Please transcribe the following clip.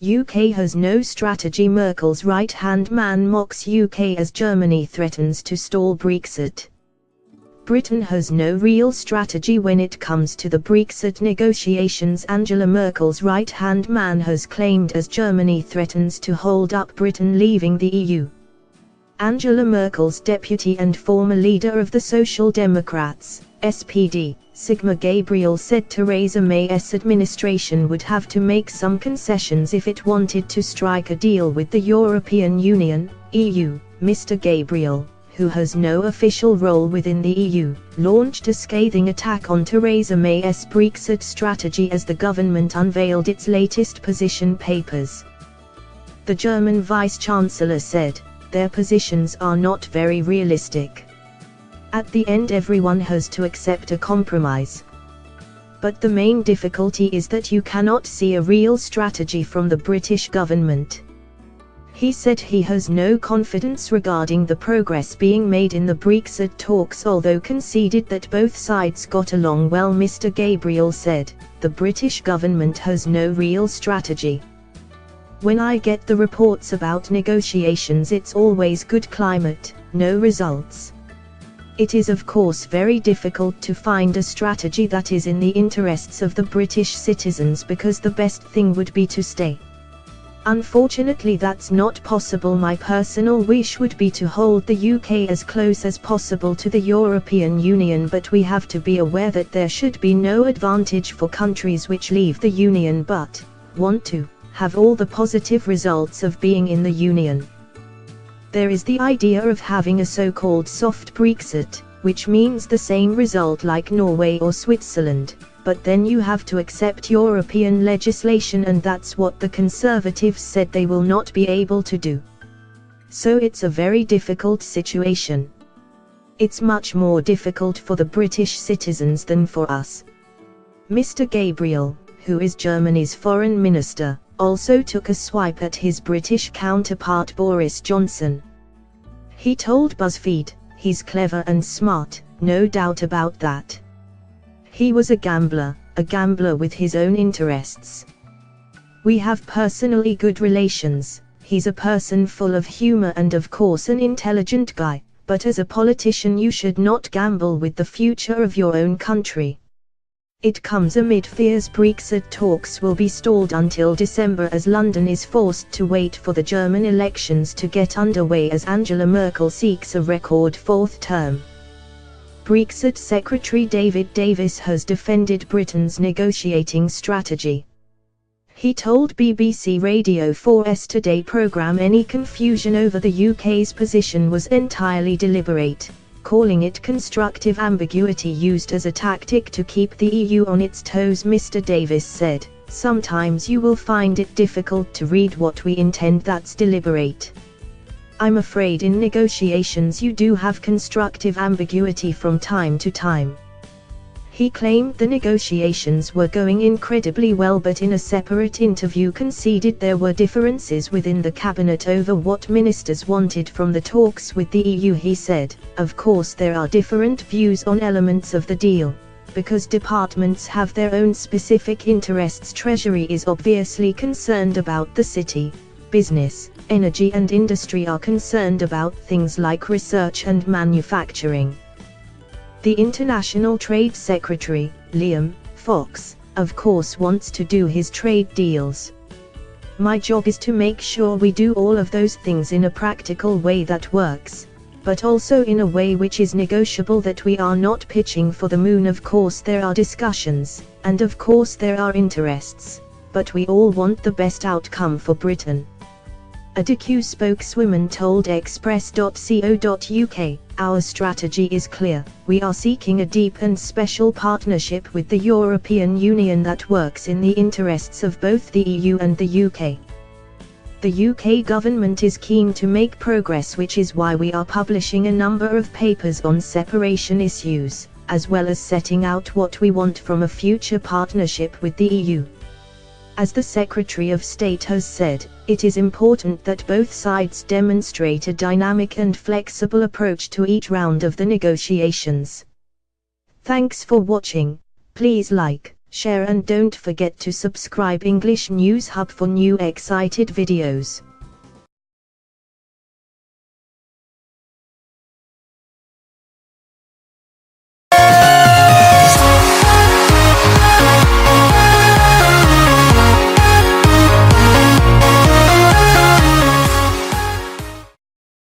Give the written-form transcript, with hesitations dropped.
UK has no strategy. Merkel's right-hand man mocks UK as Germany threatens to stall Brexit. Britain has no real strategy when it comes to the Brexit negotiations. Angela Merkel's right-hand man has claimed as Germany threatens to hold up Britain leaving the EU. Angela Merkel's deputy and former leader of the Social Democrats, SPD, Sigmar Gabriel, said Theresa May's administration would have to make some concessions if it wanted to strike a deal with the European Union, EU. Mr. Gabriel, who has no official role within the EU, launched a scathing attack on Theresa May's Brexit strategy as the government unveiled its latest position papers. The German Vice-Chancellor said, "Their positions are not very realistic. At the end everyone has to accept a compromise. But the main difficulty is that you cannot see a real strategy from the British government." He said he has no confidence regarding the progress being made in the Brexit talks, although conceded that both sides got along well. Mr. Gabriel said, "The British government has no real strategy. When I get the reports about negotiations, it's always good climate, no results. It is of course very difficult to find a strategy that is in the interests of the British citizens, because the best thing would be to stay. Unfortunately that's not possible. My personal wish would be to hold the UK as close as possible to the European Union, but we have to be aware that there should be no advantage for countries which leave the Union but want to have all the positive results of being in the Union. There is the idea of having a so-called soft Brexit, which means the same result like Norway or Switzerland, but then you have to accept European legislation, and that's what the Conservatives said they will not be able to do. So it's a very difficult situation. It's much more difficult for the British citizens than for us." Mr. Gabriel, who is Germany's foreign minister, also took a swipe at his British counterpart Boris Johnson. He told BuzzFeed, "He's clever and smart, no doubt about that. He was a gambler with his own interests. We have personally good relations. He's a person full of humor and of course an intelligent guy, but as a politician you should not gamble with the future of your own country." It comes amid fears Brexit talks will be stalled until December as London is forced to wait for the German elections to get underway as Angela Merkel seeks a record fourth term. Brexit Secretary David Davis has defended Britain's negotiating strategy. He told BBC Radio 4's Today programme any confusion over the UK's position was entirely deliberate, calling it constructive ambiguity used as a tactic to keep the EU on its toes. Mr. Davis said, "Sometimes you will find it difficult to read what we intend, that's deliberate. I'm afraid in negotiations you do have constructive ambiguity from time to time." He claimed the negotiations were going incredibly well, but in a separate interview conceded there were differences within the cabinet over what ministers wanted from the talks with the EU. He said, "Of course there are different views on elements of the deal, because departments have their own specific interests. Treasury is obviously concerned about the city, business, energy and industry are concerned about things like research and manufacturing. The International Trade Secretary, Liam Fox, of course wants to do his trade deals. My job is to make sure we do all of those things in a practical way that works, but also in a way which is negotiable, that we are not pitching for the moon. Of course there are discussions, and of course there are interests, but we all want the best outcome for Britain." A DQ spokeswoman told Express.co.uk, "Our strategy is clear. We are seeking a deep and special partnership with the European Union that works in the interests of both the EU and the UK. The UK government is keen to make progress, which is why we are publishing a number of papers on separation issues, as well as setting out what we want from a future partnership with the EU." As the Secretary of State has said, it is important that both sides demonstrate a dynamic and flexible approach to each round of the negotiations. Thanks for watching. Please like, share and don't forget to subscribe English News Hub for new excited videos.